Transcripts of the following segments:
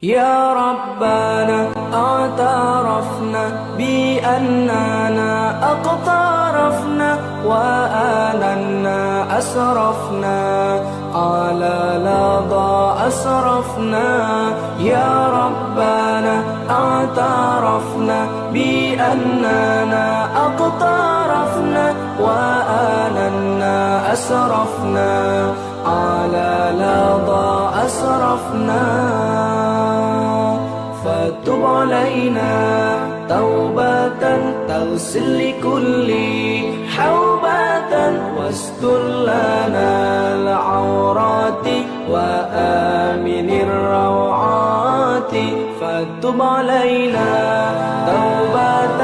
يا ربنا اعترفنا بأننا أقترفنا وآننا أسرفنا على لظى أسرفنا. يا ربنا اعترفنا بأننا أقترفنا وآننا أسرفنا على لظى أسرفنا. فتب علينا توبة تغسل لكل حوبة واستر لنا العورات وآمن الروعات. فتب علينا توبة.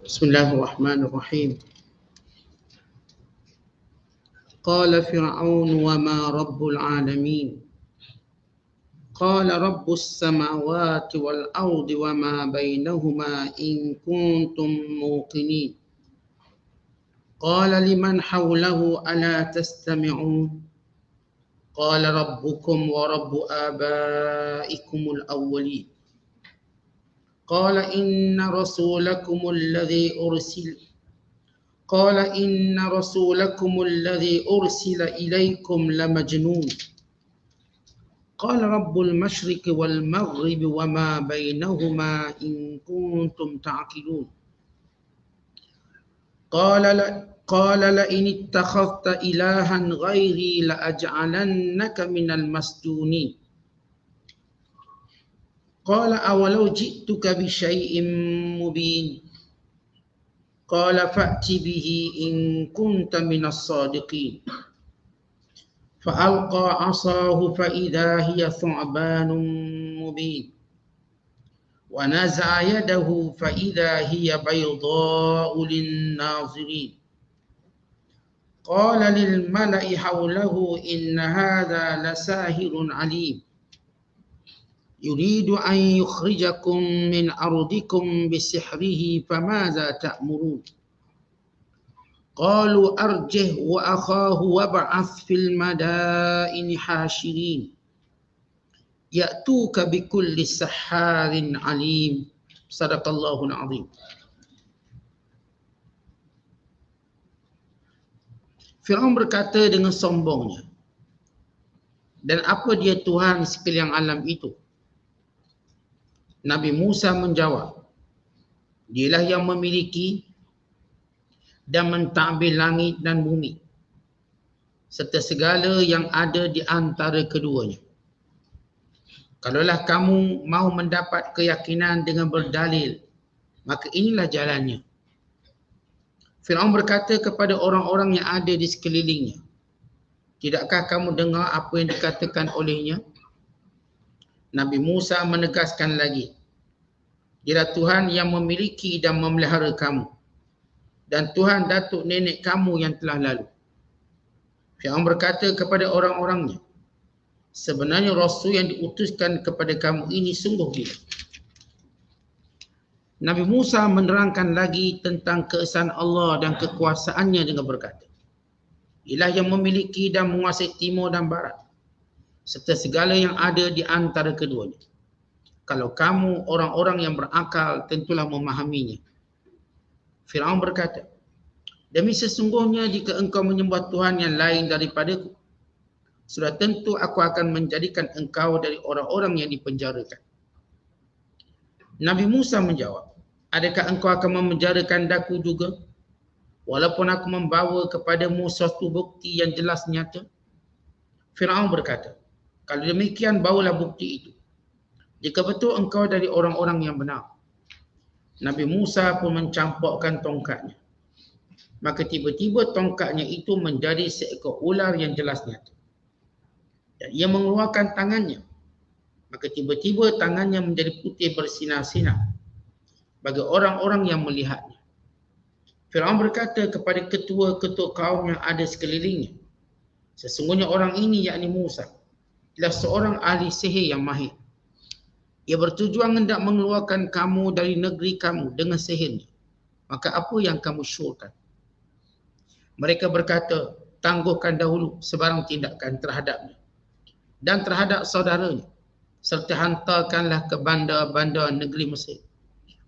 بسم الله الرحمن الرحيم. قال فرعون وما رب العالمين قال رب السماوات والأرض وما بينهما إن كنتم موقنين قال لمن حوله ألا تستمعون قال ربكم ورب آبائكم الأولين قال إن رسولكم الذي أرسل إليكم لمجنون قال رب المشرق والمغرب وما بينهما إن كنتم تعقلون قال لئن اتخذت إلها غيري لأجعلنك من المسجونين قال أولو جئتك بشيء مبين قال فأت به إن كنت من الصادقين فألقى عصاه فإذا هي ثعبان مبين ونزع يده فإذا هي بيضاء للناظرين قال للملأ حوله إن هذا لساحر عليم يريد أن يخرجكم من أرضكم بسحره فماذا تأمرون قالوا أرجه وأخاه وابعث في المدائن حاشرين يأتوك بكل سحار عليم. صدق الله العظيم. Firaun berkata dengan sombongnya, dan apa dia Tuhan sekalian alam itu? Nabi Musa menjawab, dialah yang memiliki dan mentadbir langit dan bumi serta segala yang ada di antara keduanya. Kalaulah kamu mahu mendapat keyakinan dengan berdalil, maka inilah jalannya. Firaun berkata kepada orang-orang yang ada di sekelilingnya, tidakkah kamu dengar apa yang dikatakan olehnya? Nabi Musa menegaskan lagi, dialah Tuhan yang memiliki dan memelihara kamu dan Tuhan datuk nenek kamu yang telah lalu. Firaun berkata kepada orang-orangnya, sebenarnya Rasul yang diutuskan kepada kamu ini sungguh gila. Nabi Musa menerangkan lagi tentang keesaan Allah dan kekuasaannya dengan berkata, dialah yang memiliki dan menguasai timur dan barat serta segala yang ada di antara keduanya. Kalau kamu orang-orang yang berakal tentulah memahaminya. Firaun berkata, demi sesungguhnya jika engkau menyembah Tuhan yang lain daripadaku, sudah tentu aku akan menjadikan engkau dari orang-orang yang dipenjarakan. Nabi Musa menjawab, adakah engkau akan memenjarakan daku juga, walaupun aku membawa kepadamu suatu bukti yang jelas nyata? Firaun berkata, kalau demikian bawalah bukti itu, jika betul engkau dari orang-orang yang benar. Nabi Musa pun mencampakkan tongkatnya. Maka tiba-tiba tongkatnya itu menjadi seekor ular yang jelas nyata. Dan ia mengeluarkan tangannya. Maka tiba-tiba tangannya menjadi putih bersinar-sinar bagi orang-orang yang melihatnya. Firaun berkata kepada ketua-ketua kaum yang ada sekelilingnya, sesungguhnya orang ini yakni Musa ialah seorang ahli sihir yang mahir. Ia bertujuan hendak mengeluarkan kamu dari negeri kamu dengan sihirnya. Maka apa yang kamu syurkan? Mereka berkata, tangguhkan dahulu sebarang tindakan terhadapnya. dan terhadap saudaranya, serta hantarkanlah ke bandar-bandar negeri Mesir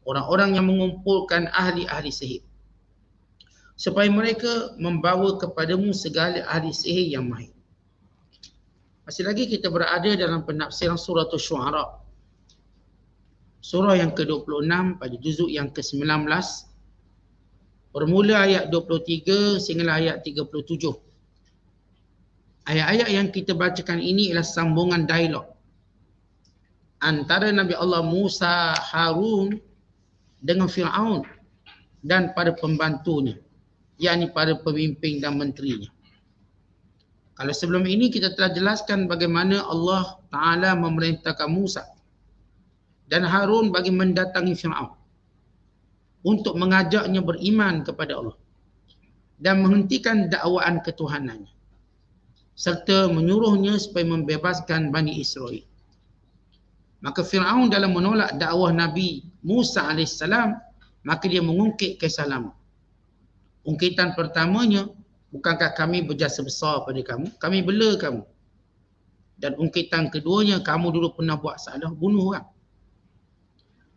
orang-orang yang mengumpulkan ahli-ahli sihir, supaya mereka membawa kepadamu segala ahli sihir yang mahir. Masih lagi kita berada dalam penafsiran surah Asy-Syu'ara, surah yang ke-26 pada juzuk yang ke-19, bermula ayat 23 sehingga ayat 37. Ayat-ayat yang kita bacakan ini ialah sambungan dialog antara Nabi Allah Musa Harun dengan Fir'aun dan para pembantunya, yakni para pemimpin dan menterinya. Kalau sebelum ini kita telah jelaskan bagaimana Allah Ta'ala memerintahkan Musa dan Harun bagi mendatangi Fir'aun untuk mengajaknya beriman kepada Allah dan menghentikan dakwaan ketuhanannya, serta menyuruhnya supaya membebaskan Bani Israel. Maka Fir'aun dalam menolak dakwah Nabi Musa AS, maka dia mengungkit kisah lama. Ungkitan pertamanya, bukankah kami berjasa besar pada kamu? Kami bela kamu. Dan ungkitan keduanya, kamu dulu pernah buat salah, bunuh orang.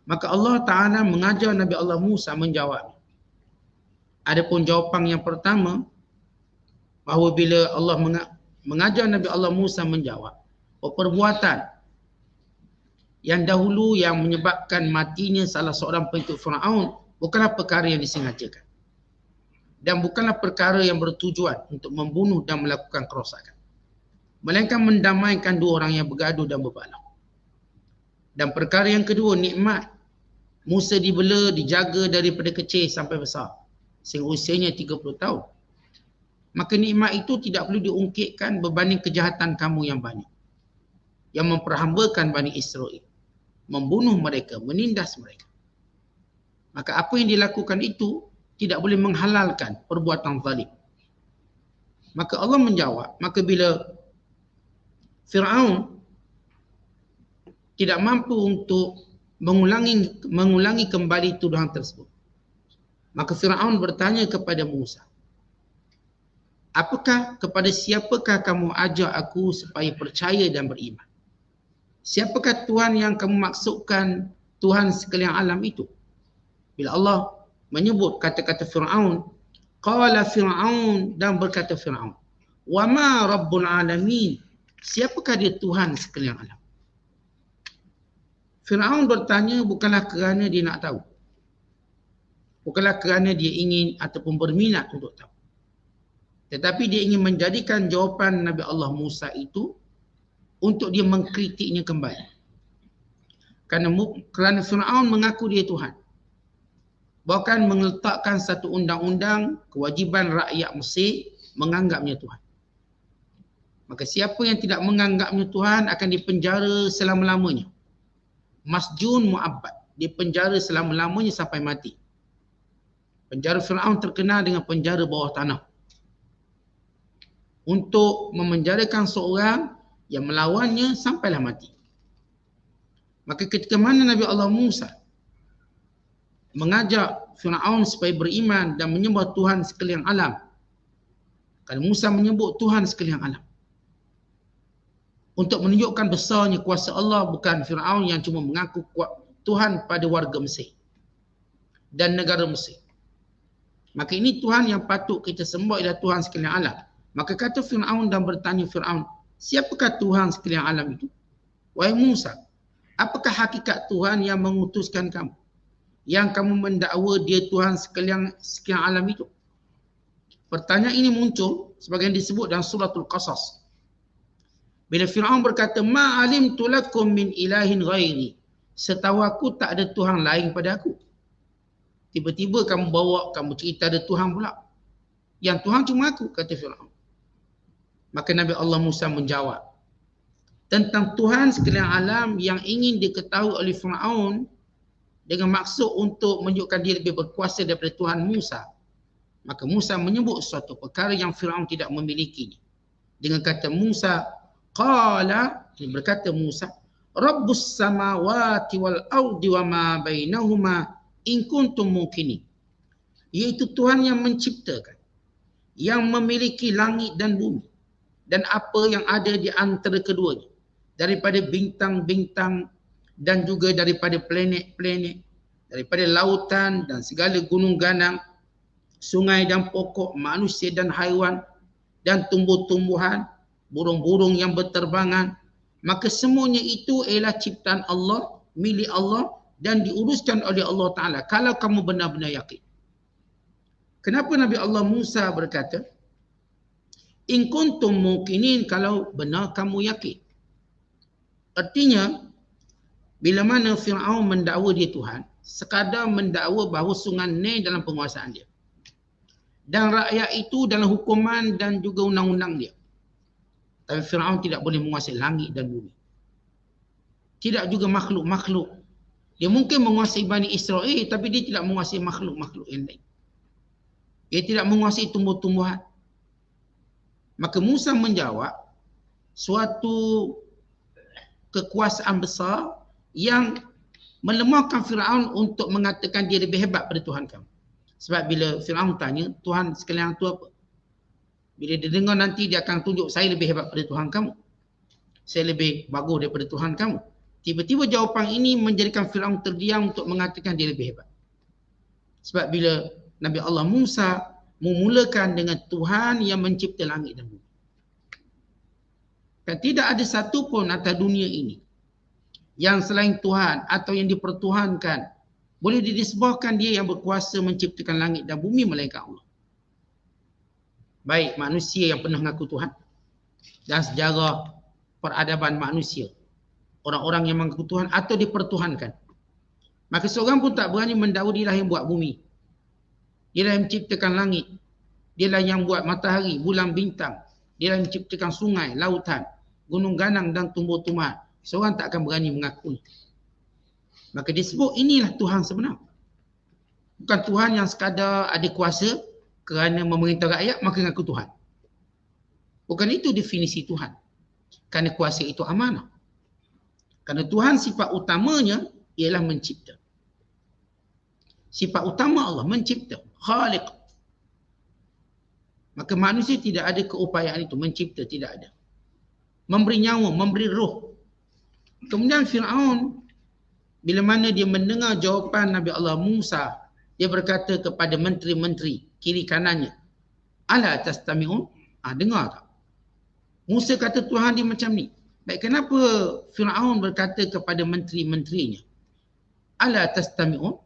Maka Allah Ta'ala mengajar Nabi Allah Musa menjawab. Adapun jawapan yang pertama, bahawa bila Allah mengajar Nabi Allah Musa menjawab, perbuatan yang dahulu yang menyebabkan matinya salah seorang pengikut Fir'aun bukanlah perkara yang disengajakan. Dan bukanlah perkara yang bertujuan untuk membunuh dan melakukan kerosakan. Melainkan mendamaikan dua orang yang bergaduh dan berbalah. Dan perkara yang kedua, nikmat. Musa dibela, dijaga daripada kecil sampai besar. Sehingga usianya 30 tahun. Maka nikmat itu tidak perlu diungkitkan berbanding kejahatan kamu yang banyak. Yang memperhambakan Bani Israel. Membunuh mereka, menindas mereka. Maka apa yang dilakukan itu tidak boleh menghalalkan perbuatan zalim. Maka Allah menjawab, maka bila Fir'aun tidak mampu untuk mengulangi kembali tuduhan tersebut, maka Fir'aun bertanya kepada Musa, apakah kepada siapakah kamu ajak aku supaya percaya dan beriman? Siapakah Tuhan yang kamu maksudkan Tuhan sekalian alam itu? Bila Allah menyebut kata-kata Fir'aun, qala Fir'aun, dan berkata Fir'aun, wa ma rabbul alamin, siapakah dia Tuhan sekalian alam? Fir'aun bertanya bukanlah kerana dia nak tahu. Bukanlah kerana dia ingin ataupun berminat untuk tahu. Tetapi dia ingin menjadikan jawapan Nabi Allah Musa itu untuk dia mengkritiknya kembali. Kerana Fir'aun mengaku dia Tuhan. Bahkan meletakkan satu undang-undang kewajiban rakyat Mesir menganggapnya Tuhan. Maka siapa yang tidak menganggapnya Tuhan akan dipenjara selama-lamanya. Masjun mu'abbad. Dipenjara selama-lamanya sampai mati. Penjara Fir'aun terkenal dengan penjara bawah tanah. Untuk memenjarakan seorang yang melawannya sampailah mati. Maka ketika mana Nabi Allah Musa mengajak Fir'aun supaya beriman dan menyembah Tuhan sekalian alam. Kerana Musa menyebut Tuhan sekalian alam. Untuk menunjukkan besarnya kuasa Allah, bukan Fir'aun yang cuma mengaku Tuhan pada warga Mesir dan negara Mesir. Maka ini Tuhan yang patut kita sembah ialah Tuhan sekalian alam. Maka kata Fir'aun dan bertanya Fir'aun, siapakah Tuhan sekalian alam itu? Wahai Musa, apakah hakikat Tuhan yang mengutuskan kamu? Yang kamu mendakwa dia Tuhan sekalian alam itu? Pertanyaan ini muncul sebagai yang disebut dalam suratul Qasas. Bila Fir'aun berkata, ma'alimtu lakum min ilahin ghairi. Setahu aku tak ada Tuhan lain pada aku. Tiba-tiba kamu cerita ada Tuhan pula. Yang Tuhan cuma aku, kata Fir'aun. Maka Nabi Allah Musa menjawab tentang Tuhan sekalian alam yang ingin diketahui oleh Fir'aun dengan maksud untuk menunjukkan dia lebih berkuasa daripada Tuhan Musa. Maka Musa menyebut suatu perkara yang Fir'aun tidak memilikinya. Dengan kata Musa, qala, berkata Musa, Rabbus samawati wal ardi wa ma bainahuma in kuntum mungkinin. Iaitu Tuhan yang menciptakan, yang memiliki langit dan bumi dan apa yang ada di antara keduanya. daripada bintang-bintang dan juga daripada planet-planet, daripada lautan dan segala gunung ganang, sungai dan pokok, manusia dan haiwan, dan tumbuh-tumbuhan, burung-burung yang berterbangan, maka semuanya itu ialah ciptaan Allah, milik Allah dan diuruskan oleh Allah Ta'ala kalau kamu benar-benar yakin. Kenapa Nabi Allah Musa berkata, in kuntum muqinin, kalau benar kamu yakin. Artinya, bila mana Fir'aun mendakwa dia Tuhan, sekadar mendakwa bahawa sungai Nil dalam penguasaan dia. Dan rakyat itu dalam hukuman dan juga undang-undang dia. Tapi Fir'aun tidak boleh menguasai langit dan bumi. Tidak juga makhluk-makhluk. Dia mungkin menguasai Bani Israel, tapi dia tidak menguasai makhluk-makhluk yang lain. Dia tidak menguasai tumbuh-tumbuhan. Maka Musa menjawab, suatu kekuasaan besar yang melemahkan Fir'aun untuk mengatakan dia lebih hebat pada Tuhan kamu. Sebab bila Fir'aun tanya, Tuhan sekalian tu apa? Bila dia dengar nanti, dia akan tunjuk, saya lebih hebat pada Tuhan kamu. Saya lebih bagus daripada Tuhan kamu. Tiba-tiba jawapan ini menjadikan Fir'aun terdiam untuk mengatakan dia lebih hebat. Sebab bila Nabi Allah Musa memulakan dengan Tuhan yang mencipta langit dan bumi. Dan tidak ada satu pun atas dunia ini yang selain Tuhan atau yang dipertuhankan boleh didisbahkan dia yang berkuasa menciptakan langit dan bumi melainkan Allah. Baik manusia yang pernah mengaku Tuhan dan sejarah peradaban manusia, orang-orang yang mengaku Tuhan atau dipertuhankan. Maka seorang pun tak berani mendakwa dialah yang buat bumi. Dialah yang menciptakan langit. Dialah yang buat matahari, bulan, bintang. Dialah yang menciptakan sungai, lautan, gunung ganang dan tumbuh-tumbuhan. Seorang tak akan berani mengakui. Maka disebut inilah Tuhan sebenar. Bukan Tuhan yang sekadar ada kuasa kerana memerintah rakyat maka mengaku Tuhan. Bukan itu definisi Tuhan. Kerana kuasa itu amanah. Kerana Tuhan sifat utamanya ialah mencipta. Sifat utama Allah mencipta, Khaliq. Maka manusia tidak ada keupayaan itu, mencipta tidak ada. Memberi nyawa, memberi roh. Kemudian Fir'aun, bila mana dia mendengar jawapan Nabi Allah Musa, dia berkata kepada menteri-menteri kiri kanannya, ala tastami'un? Dengar tak? Musa kata Tuhan dia macam ni. Baik, kenapa Fir'aun berkata kepada menteri-menterinya, ala tastami'un?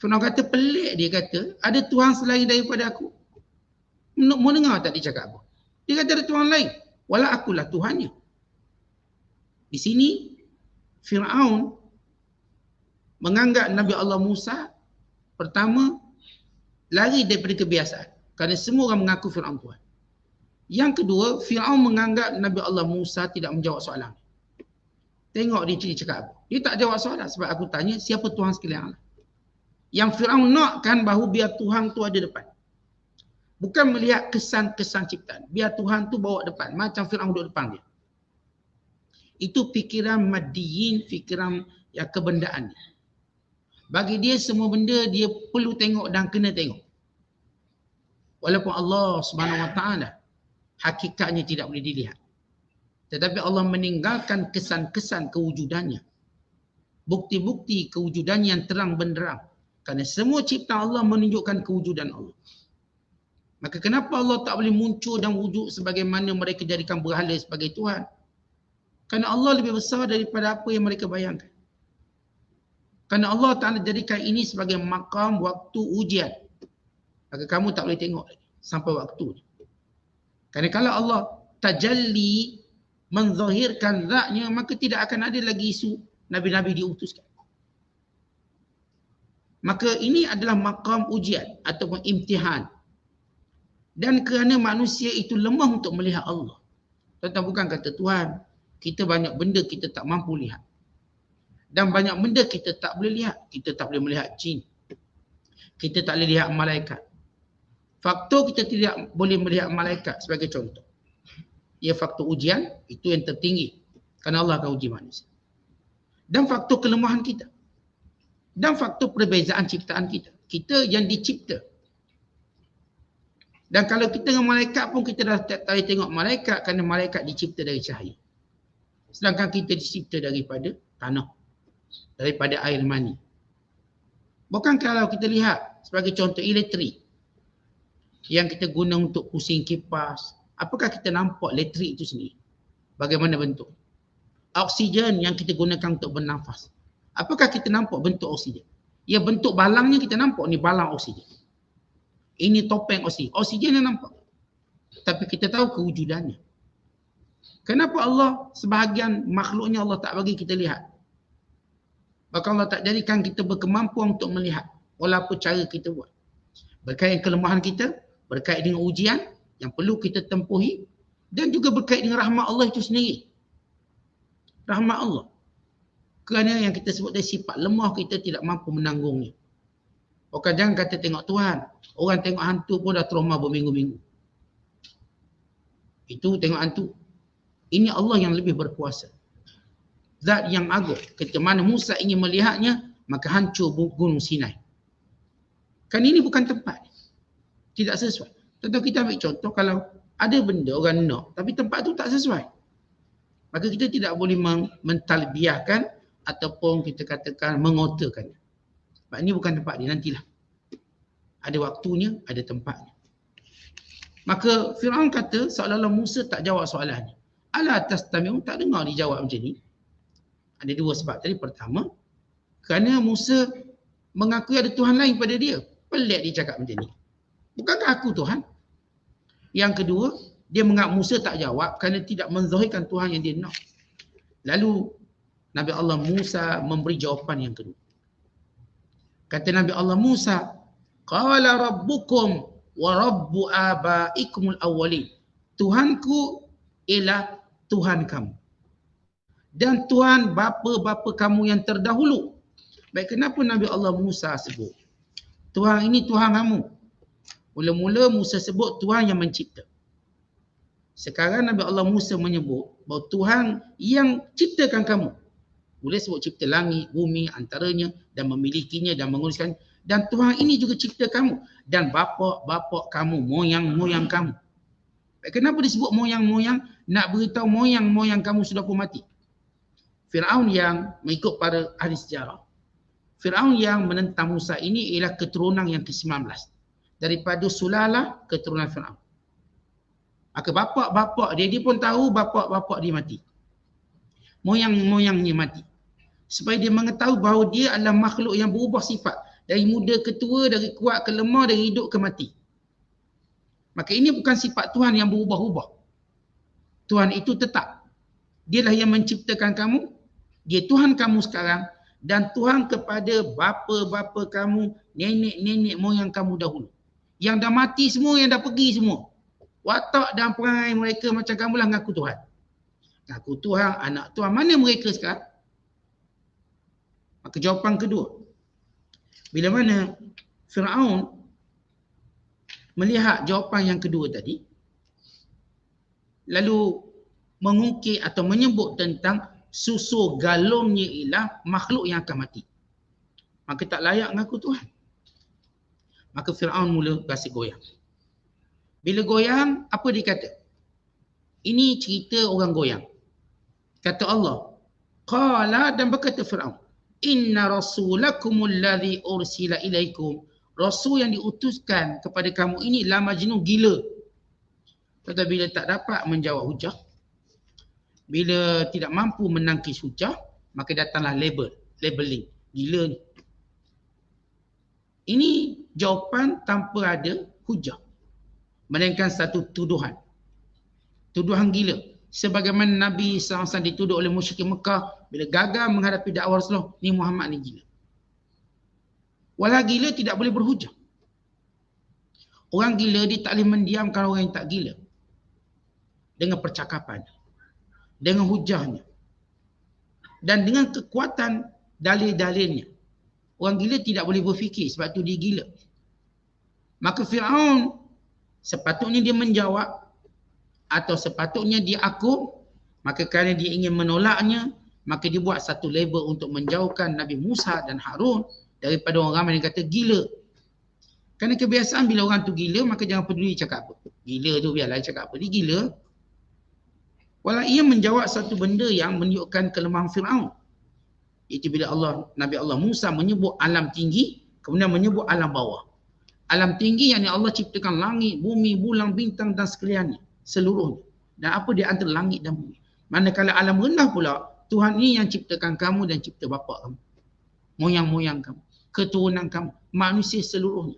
Fir'aun kata pelik, dia kata, ada Tuhan selain daripada aku. Mau dengar tak dia cakap apa? Dia kata ada Tuhan lain. Walau akulah Tuhannya. Di sini, Fir'aun menganggap Nabi Allah Musa, pertama, lari daripada kebiasaan. Kerana semua orang mengaku Fir'aun Tuhan. Yang kedua, Fir'aun menganggap Nabi Allah Musa tidak menjawab soalan. Tengok dia cakap apa. Dia tak jawab soalan sebab aku tanya siapa Tuhan sekalian Allah. Yang Fir'aun nakkan bahawa biar Tuhan tu ada depan. Bukan melihat kesan-kesan ciptaan. Biar Tuhan tu bawa depan. Macam Fir'aun duduk depan dia. Itu fikiran maddiyin, fikiran yang kebendaan. Bagi dia semua benda dia perlu tengok dan kena tengok. Walaupun Allah SWT hakikatnya tidak boleh dilihat. Tetapi Allah meninggalkan kesan-kesan kewujudannya. Bukti-bukti kewujudannya yang terang benderang. Kerana semua ciptaan Allah menunjukkan kewujudan Allah. Maka kenapa Allah tak boleh muncul dan wujud sebagaimana mereka jadikan berhala sebagai Tuhan? Kerana Allah lebih besar daripada apa yang mereka bayangkan. Kerana Allah Ta'ala jadikan ini sebagai makam waktu ujian. Maka kamu tak boleh tengok lagi sampai waktu ni. Kerana kalau Allah tajalli menzahirkan zatnya, maka tidak akan ada lagi isu Nabi-Nabi diutuskan. Maka ini adalah makam ujian ataupun imtihan. Dan kerana manusia itu lemah untuk melihat Allah. Tuan-tuan bukan kata Tuhan, kita banyak benda kita tak mampu lihat. Dan banyak benda kita tak boleh lihat. Kita tak boleh melihat jin. Kita tak boleh lihat malaikat. Faktor kita tidak boleh melihat malaikat sebagai contoh. Ia faktor ujian, itu yang tertinggi. Kerana Allah akan uji manusia. Dan faktor kelemahan kita. Dan faktor perbezaan ciptaan kita. Kita yang dicipta. Dan kalau kita dengan malaikat pun kita dah tak boleh tengok malaikat kerana malaikat dicipta dari cahaya. Sedangkan kita dicipta daripada tanah, daripada air mani. Bukan kalau kita lihat sebagai contoh elektrik yang kita guna untuk pusing kipas, apakah kita nampak elektrik itu sendiri? Bagaimana bentuk? Oksigen yang kita gunakan untuk bernafas, apakah kita nampak bentuk oksigen? Ya, bentuk balangnya kita nampak, ni balang oksigen. Ini topeng oksigen. Oksigen yang nampak. Tapi kita tahu kewujudannya. Kenapa Allah sebahagian makhluknya Allah tak bagi kita lihat? Maka Allah tak jadikan kita berkemampuan untuk melihat walaupun cara kita buat. Berkait dengan kelemahan kita, berkait dengan ujian yang perlu kita tempuhi, dan juga berkait dengan rahmat Allah itu sendiri. Rahmat Allah. Kerana yang kita sebut dari sifat lemah kita tidak mampu menanggungnya. Bukan jangan kata tengok Tuhan. Orang tengok hantu pun dah trauma berminggu-minggu. Itu tengok hantu. Ini Allah yang lebih berkuasa. Zat yang agung. Ketika mana Musa ingin melihatnya, maka hancur gunung Sinai. Kan ini bukan tempat. Tidak sesuai. Tentu kita ambil contoh kalau ada benda orang nak, tapi tempat tu tak sesuai. Maka kita tidak boleh mentalbiahkan ataupun kita katakan mengotakan. Sebab ini bukan tempat dia, nantilah. Ada waktunya, ada tempatnya. Maka Firaun kata seolah-olah Musa tak jawab soalannya. Ala tastami'un, tak dengar dia jawab macam ni. Ada dua sebab tadi. Pertama, kerana Musa mengakui ada Tuhan lain pada dia. Pelik dia cakap macam ni. Bukankah aku Tuhan? Yang kedua, dia menganggap Musa tak jawab kerana tidak menzahirkan Tuhan yang dia nak. Lalu Nabi Allah Musa memberi jawapan yang kedua. Kata Nabi Allah Musa, qala rabbukum wa rabbu abaikumul awwalin. Tuhanku ialah Tuhan kamu dan Tuhan bapa-bapa kamu yang terdahulu. Baik, kenapa Nabi Allah Musa sebut Tuhan ini Tuhan kamu? Mula-mula Musa sebut Tuhan yang mencipta. Sekarang Nabi Allah Musa menyebut bahawa Tuhan yang ciptakan kamu. Boleh sebut cipta langit, bumi, antaranya, dan memilikinya dan menguruskan. Dan Tuhan ini juga cipta kamu. Dan bapa-bapa kamu, moyang-moyang kamu. Kenapa disebut moyang-moyang? Nak beritahu moyang-moyang kamu sudah pun mati. Firaun yang mengikut para ahli sejarah, Firaun yang menentang Musa ini ialah keturunan yang ke-19. Daripada sulalah keturunan Firaun. Maka bapak-bapak dia pun tahu bapak-bapak dia mati. Moyang-moyangnya mati. Supaya dia mengetahui bahawa dia adalah makhluk yang berubah sifat. Dari muda ke tua, dari kuat ke lemah, dari hidup ke mati. Maka ini bukan sifat Tuhan yang berubah-ubah. Tuhan itu tetap. Dialah yang menciptakan kamu. Dia Tuhan kamu sekarang. Dan Tuhan kepada bapa-bapa kamu, nenek-nenek moyang kamu dahulu. Yang dah mati semua, yang dah pergi semua. Watak dan perangai mereka macam kamulah ngaku Tuhan. Ngaku Tuhan, anak Tuhan. Mana mereka sekarang? Maka jawapan kedua. Bila mana Firaun melihat jawapan yang kedua tadi, lalu mengungkit atau menyebut tentang susur galungnya ialah makhluk yang akan mati. Maka tak layak mengaku Tuhan. Maka Firaun mula rasa goyang. Bila goyang, apa dia kata? Ini cerita orang goyang. Kata Allah, qala, dan berkata Firaun, inna rasulakumul ladzi ursila ilaikum. Rasul yang diutuskan kepada kamu ini la majnun, gila. Tetapi bila tak dapat menjawab hujah, bila tidak mampu menangkis hujah, maka datanglah labeling. Gila ni. Ini jawapan tanpa ada hujah. Melainkan satu tuduhan. Tuduhan gila. Sebagaimana Nabi SAW dituduh oleh musyrikin Mekah bila gagal menghadapi dakwah Rasulullah, ni Muhammad ni gila. Walau gila tidak boleh berhujah. Orang gila dia tak boleh mendiamkan orang yang tak gila. Dengan percakapan, dengan hujahnya, dan dengan kekuatan dalil-dalilnya. Orang gila tidak boleh berfikir, sebab tu dia gila. Maka Firaun sepatutnya dia menjawab atau sepatutnya dia akum, maka kerana dia ingin menolaknya, maka dia buat satu label untuk menjauhkan Nabi Musa dan Harun daripada orang ramai yang kata gila. Kerana kebiasaan bila orang tu gila, maka jangan peduli cakap apa. Gila tu biarlah cakap apa. Dia gila. Walau ia menjawab satu benda yang menunjukkan kelemahan Fir'aun. Itu bila Nabi Allah Musa menyebut alam tinggi, kemudian menyebut alam bawah. Alam tinggi yang Allah ciptakan langit, bumi, bulan, bintang dan sekaliannya, seluruhnya. Dan apa di antara langit dan bumi. Manakala alam rendah pula, Tuhan ini yang ciptakan kamu dan cipta bapa kamu, moyang-moyang kamu, keturunan kamu, manusia seluruhnya.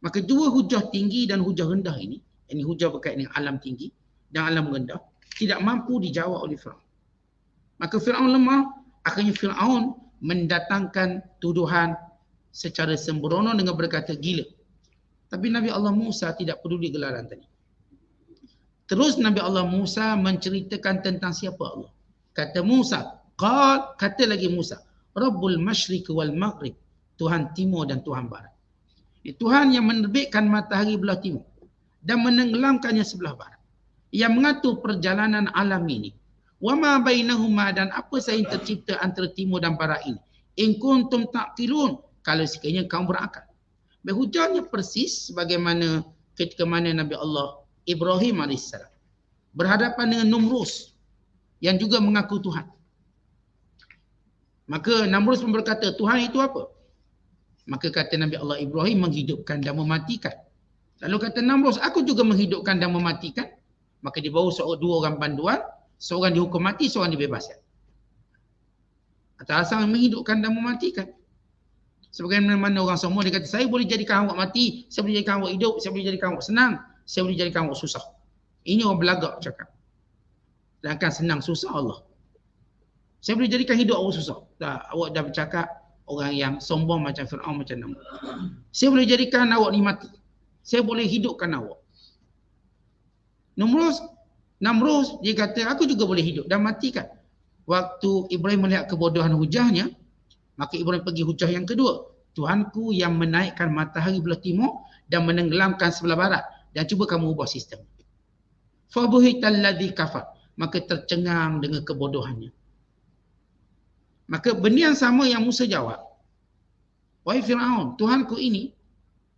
Maka dua hujah tinggi dan hujah rendah ini hujah berkaitan dengan alam tinggi dan alam rendah, tidak mampu dijawab oleh Fir'aun. Maka Fir'aun lemah, akhirnya Fir'aun mendatangkan tuduhan secara sembrono dengan berkata gila. Tapi Nabi Allah Musa tidak peduli gelaran tadi. Terus Nabi Allah Musa menceritakan tentang siapa Allah. Kata Musa, kata lagi Musa, Rabbul Masyriq wal Maghrib, Tuhan Timur dan Tuhan Barat. Tuhan yang menerbitkan matahari belah timur dan menenggelamkannya sebelah barat, yang mengatur perjalanan alam ini. Wa ma bainahuma, dan apa sahaja yang tercipta antara timur dan barat ini. In kuntum taqilun, kalau sekiranya kamu berakal. Hujahnya persis sebagaimana ketika mana Nabi Allah Ibrahim AS berhadapan dengan Namrus yang juga mengaku Tuhan. Maka Namrus pun berkata, Tuhan itu apa? Maka kata Nabi Allah Ibrahim, menghidupkan dan mematikan. Lalu kata Namrus, aku juga menghidupkan dan mematikan. Maka dibawa dua orang panduan, seorang dihukum mati, seorang dibebaskan. Atas asal menghidupkan dan mematikan. Sebagaimana orang semua dia kata, saya boleh jadikan awak mati, saya boleh jadikan awak hidup, saya boleh jadikan awak senang, saya boleh jadikan awak susah. Ini orang belagak cakap. Sedangkan senang susah Allah. Saya boleh jadikan hidup awak susah. Awak dah bercakap orang yang sombong macam Fir'aun, macam Namrud. Saya boleh jadikan awak ni mati. Saya boleh hidupkan awak. Namrud dia kata, aku juga boleh hidup dan matikan. Waktu Ibrahim melihat kebodohan hujahnya, maka Ibrahim pergi hujah yang kedua. Tuhanku yang menaikkan matahari belah timur dan menenggelamkan sebelah barat. Dan cuba kamu ubah sistem. Fabuhital ladzi kafar. Maka tercengang dengan kebodohannya. Maka benda yang sama yang Musa jawab. Wahai Fir'aun, Tuhanku ini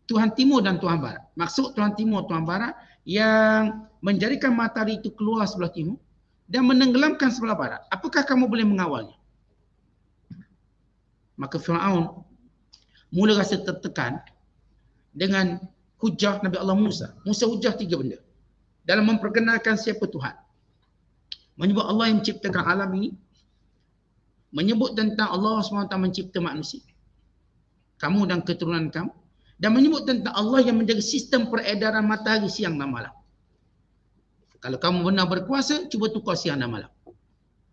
Tuhan timur dan Tuhan barat. Maksud Tuhan timur, Tuhan barat yang menjadikan matahari itu keluar sebelah timur dan menenggelamkan sebelah barat. Apakah kamu boleh mengawalnya? Maka Fir'aun mula rasa tertekan dengan hujah Nabi Allah Musa. Musa hujah tiga benda dalam memperkenalkan siapa Tuhan. Menyebut Allah yang menciptakan alam ini, menyebut tentang Allah SWT mencipta manusia, kamu dan keturunan kamu, dan menyebut tentang Allah yang menjaga sistem peredaran matahari siang dan malam. Kalau kamu benar berkuasa, cuba tukar siang dan malam.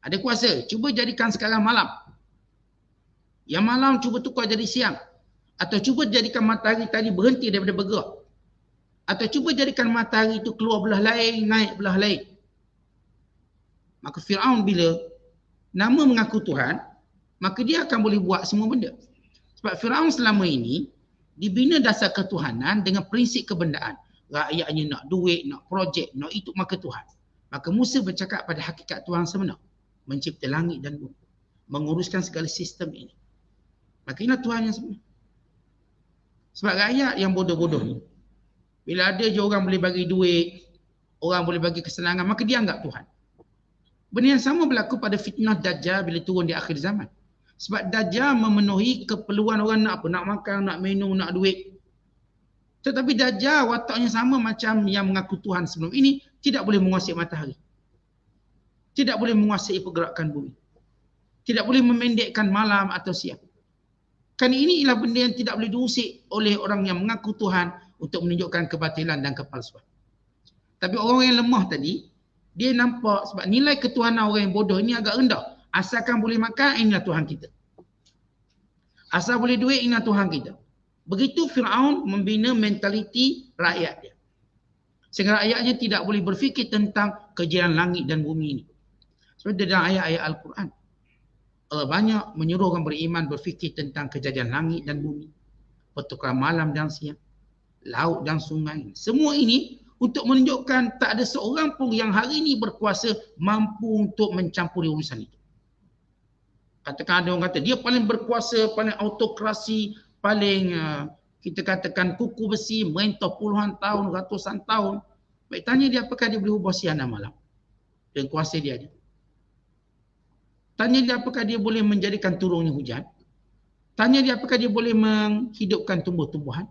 Ada kuasa, cuba jadikan sekarang malam. Yang malam cuba tukar jadi siang. Atau cuba jadikan matahari tadi berhenti daripada bergerak. Atau cuba jadikan matahari itu keluar belah lain, naik belah lain. Maka Fir'aun bila nama mengaku Tuhan, maka dia akan boleh buat semua benda. Sebab Fir'aun selama ini dibina dasar ketuhanan dengan prinsip kebendaan. Rakyatnya nak duit, nak projek, nak itu, maka Tuhan. Maka Musa bercakap pada hakikat Tuhan sebenar. Mencipta langit dan bumi. Menguruskan segala sistem ini. Maka inilah Tuhan yang sebenar. Sebab rakyat yang bodoh-bodoh ni, bila ada je orang boleh bagi duit, orang boleh bagi kesenangan, maka dia anggap Tuhan. Benda yang sama berlaku pada fitnah Dajjal bila turun di akhir zaman. Sebab Dajjal memenuhi keperluan orang nak apa? Nak makan, nak minum, nak duit. Tetapi Dajjal wataknya sama macam yang mengaku Tuhan sebelum ini, tidak boleh menguasai matahari. Tidak boleh menguasai pergerakan bumi. Tidak boleh memendekkan malam atau siang. Kan ini ialah benda yang tidak boleh diusik oleh orang yang mengaku Tuhan untuk menunjukkan kebatilan dan kepalsuan. Tapi orang yang lemah tadi, dia nampak sebab nilai ketuhanan orang yang bodoh ini agak rendah. Asalkan boleh makan, inilah Tuhan kita. Asal boleh duit, inilah Tuhan kita. Begitu Fir'aun membina mentaliti rakyat dia. Sehingga rakyatnya tidak boleh berfikir tentang kejayaan langit dan bumi ini. Sebab dalam ayat-ayat Al-Quran, Allah banyak menyuruh orang beriman berfikir tentang kejadian langit dan bumi, pertukaran malam dan siang, laut dan sungai. Semua ini untuk menunjukkan tak ada seorang pun yang hari ini berkuasa mampu untuk mencampuri urusan itu. Katakan ada orang kata dia paling berkuasa, paling autokrasi, paling kita katakan kuku besi, merintah puluhan tahun, ratusan tahun. Baik tanya dia apakah dia boleh ubah siang dan malam. dan kuasa dia ada. Tanya dia apakah dia boleh menjadikan turunnya hujan. Tanya dia apakah dia boleh menghidupkan tumbuh-tumbuhan.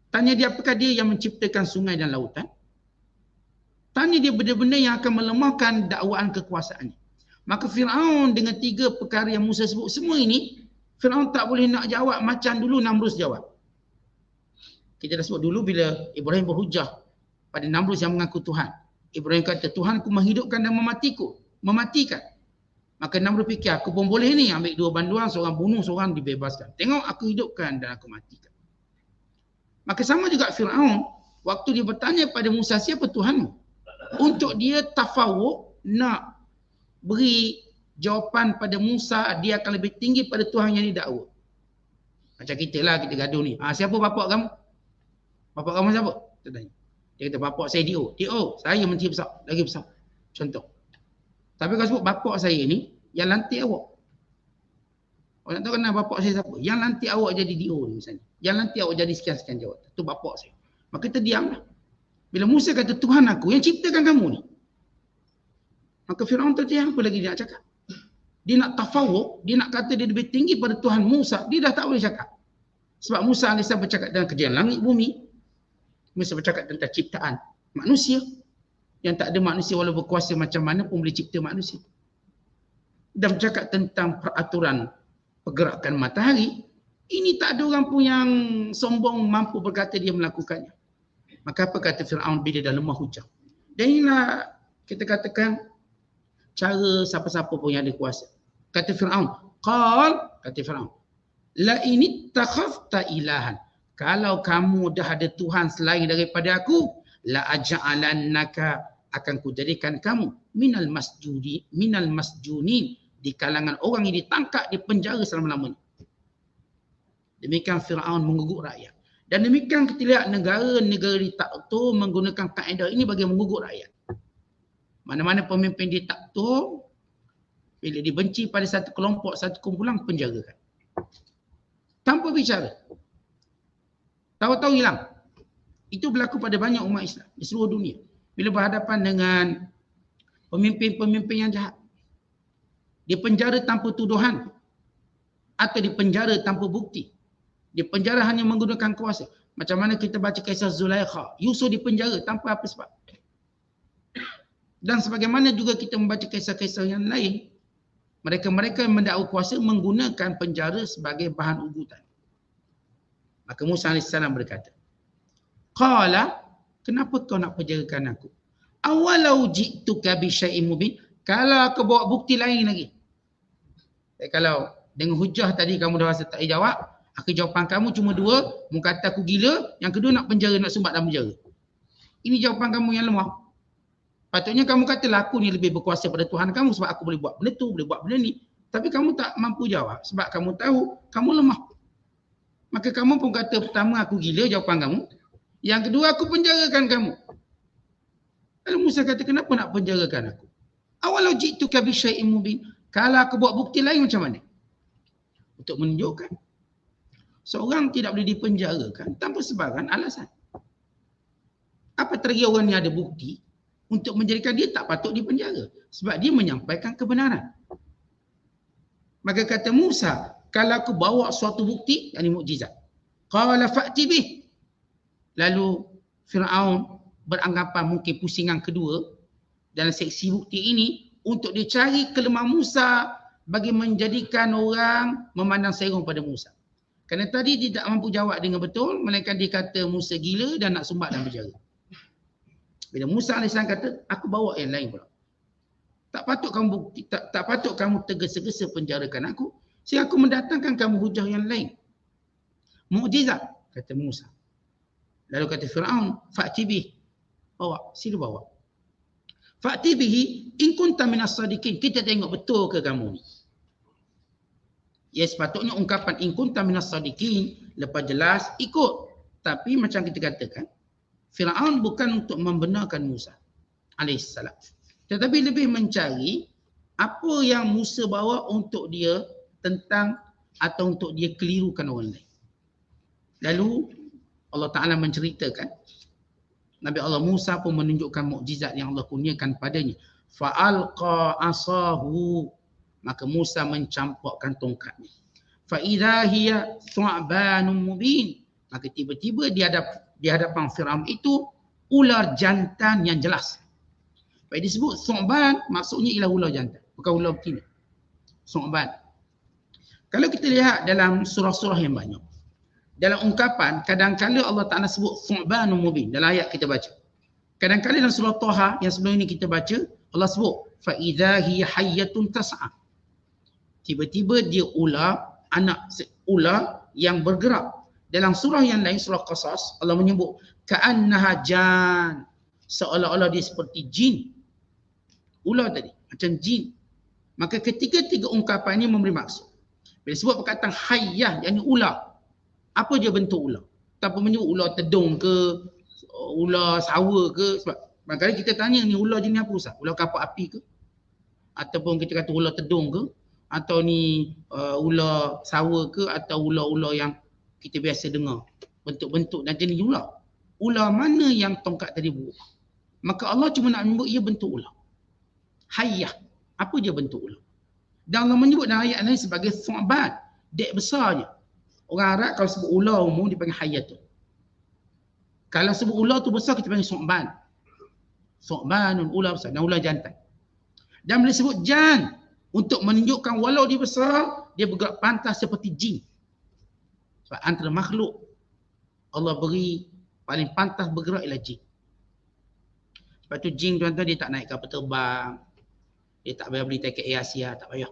Tanya dia apakah dia yang menciptakan sungai dan lautan. Tanya dia benda-benda yang akan melemahkan dakwaan kekuasaannya. Maka Firaun dengan 3 perkara yang Musa sebut, semua ini Firaun tak boleh nak jawab macam dulu Namrus jawab. Kita dah sebut dulu bila Ibrahim berhujah pada Namrus yang mengaku Tuhan. Ibrahim kata, Tuhanku menghidupkan dan mematikan. Maka Namrus fikir, aku pun boleh ni ambil 2 banduan, seorang bunuh, seorang dibebaskan. Tengok aku hidupkan dan aku matikan. Maka sama juga Firaun, waktu dia bertanya pada Musa, siapa Tuhanmu? Untuk dia tafawuk nak beri jawapan pada Musa, dia akan lebih tinggi pada Tuhan yang didakwa. Macam kita lah, kita gaduh ni. Siapa bapak kamu? Bapak kamu siapa? Kita tanya. Dia kata, bapak saya DO. DO, saya menteri besar, lagi besar. Contoh. Tapi kalau sebut bapak saya ni, yang lantik awak. Orang tahu kenal bapak saya siapa? Yang lantik awak jadi DO ni misalnya. Yang lantik awak jadi sekian-sekian jawatan. Itu bapak saya. Maka kita diamlah. Bila Musa kata, Tuhan aku yang ciptakan kamu ni. Maka Firaun terdiam, apa lagi dia nak cakap? Dia nak tafawuk, dia nak kata dia lebih tinggi pada Tuhan Musa, dia dah tak boleh cakap. Sebab Musa AS bercakap tentang kejadian langit bumi. Musa bercakap tentang ciptaan manusia. Yang tak ada manusia walau berkuasa macam mana pun boleh cipta manusia. Dan bercakap tentang peraturan pergerakan matahari. Ini tak ada orang pun yang sombong mampu berkata dia melakukannya. Maka apa kata Firaun bila dah lemah hujah? Dan inilah kita katakan cara siapa-siapa pun yang ada kuasa. Kata Firaun, kata Firaun, la ini takhafta ilahan. Kalau kamu dah ada Tuhan selain daripada aku, la aja'alannaka, akan kujadikan kamu minal masjunin, di kalangan orang yang ditangkap, di penjara selama-lamanya. Demikian Firaun mengguguk rakyat. Dan demikian kita lihat negara-negara diktator menggunakan kaedah ini bagi mengguguk rakyat. Mana-mana pemimpin diktator, bila dibenci pada satu kelompok, satu kumpulan, penjarakan. Tanpa bicara. Tahu-tahu hilang. Itu berlaku pada banyak umat Islam di seluruh dunia. Bila berhadapan dengan pemimpin-pemimpin yang jahat. Dipenjara tanpa tuduhan. Atau dipenjara tanpa bukti. Dipenjara hanya menggunakan kuasa. Macam mana kita baca kisah Zulaikha. Yusuf dipenjara tanpa apa sebab. Dan sebagaimana juga kita membaca kisah-kisah yang lain. Mereka-mereka yang mendakwa kuasa menggunakan penjara sebagai bahan ugutan. Maka Musa AS berkata, Qala, kenapa kau nak penjarakan aku? Awalau ji'tuka bi syai'in mubin. Kalau aku bawa bukti lain lagi. Kalau dengan hujah tadi kamu dah rasa tak jawab, aku jawapan kamu cuma 2, mu kata aku gila, yang kedua nak penjara, nak sumbat dalam penjara. Ini jawapan kamu yang lemah. Patutnya kamu katalah aku ni lebih berkuasa pada Tuhan kamu sebab aku boleh buat benda tu, boleh buat benda ni. Tapi kamu tak mampu jawab sebab kamu tahu kamu lemah. Maka kamu pun kata pertama aku gila, jawapan kamu. Yang kedua aku penjarakan kamu. Lalu Musa kata, kenapa nak penjarakan aku? Awalau ji'tuka bi syai'in mubin. Kalau aku buat bukti lain macam mana? Untuk menunjukkan seorang tidak boleh dipenjarakan tanpa sebarang alasan. Apa tergi orang yang ada bukti untuk menjadikan dia tak patut dipenjara? Sebab dia menyampaikan kebenaran. Maka kata Musa, kalau aku bawa suatu bukti, yakni mukjizat. Qala fa'ti bih. Lalu Firaun beranggapan mungkin pusingan kedua dalam seksi bukti ini untuk dia cari kelemahan Musa bagi menjadikan orang memandang serong pada Musa. Kerana tadi dia tak mampu jawab dengan betul, melainkan dia kata Musa gila dan nak sumbat dalam penjara. Bila Musa AS kata, aku bawa yang lain pula. Tak patut kamu bukti, tak patut kamu tergesa-gesa penjarakan aku, sehingga aku mendatangkan kamu hujah yang lain. Mukjizat, kata Musa. Lalu kata Firaun, fa'ti bih. Bawa, sila bawa. Fa'ti bihi in kunta minas sadiqin. Kita tengok betul ke kamu ni. Ya sepatutnya ungkapan in kunta minas sadiqin lepas jelas ikut. Tapi macam kita katakan, Firaun bukan untuk membenarkan Musa alaihissalam. Tetapi lebih mencari apa yang Musa bawa untuk dia tentang atau untuk dia kelirukan orang lain. Lalu Allah Ta'ala menceritakan Nabi Allah Musa pun menunjukkan mukjizat yang Allah kurniakan padanya. Fa'alqa asahu, maka Musa mencampakkan tongkatnya. Fa idza hiya thu'banun mubin, maka tiba-tiba di hadapan Firaun itu ular jantan yang jelas. Baik disebut thu'ban, maksudnya ialah ular jantan, bukan ular betina. Thu'ban. Kalau kita lihat dalam surah-surah yang banyak, dalam ungkapan kadang-kadang Allah Ta'ala sebut thu'banun mubin dalam ayat kita baca. Kadang-kadang dalam surah Taha yang sebelum ini kita baca, Allah sebut fa idza hiya hayyatun tas'a. Tiba-tiba dia ular, anak ular yang bergerak. Dalam surah yang lain, surah Qasas, Allah menyebut ka'annaha jan, seolah-olah dia seperti jin. Ular tadi macam jin. Maka ketiga-tiga ungkapan ini memberi maksud. Bila sebut perkataan hayyah, yakni ular, apa dia bentuk ular? Tanpa menyebut ular tedung ke, ular sawa ke. Sebab kadang-kadang kita tanya ni ular jenis apa Ustaz? Ular kapak api ke? Ataupun kita kata ular tedung ke? Atau ni ular sawa ke? Atau ular-ular yang kita biasa dengar? Bentuk-bentuk dan jenis ular. Ular mana yang tongkat tadi berubah? Maka Allah cuma nak menyebut ia bentuk ular. Hayyah. Apa dia bentuk ular? Dan Allah menyebut dalam ayat lain sebagai thu'ban. Dek besarnya. Orang Arab kalau sebut ular umum dipanggil hayyatun. Kalau sebut ular tu besar kita panggil thu'ban. Thu'banun, ular besar. Dan ular jantan. Dan boleh sebut jan untuk menunjukkan walau dia besar, dia bergerak pantas seperti jin. Sebab antara makhluk Allah beri paling pantas bergerak ialah jin. Sebab tu jin tuan-tuan dia tak naik kapal terbang. Dia tak payah beli tiket Air Asia, tak payah.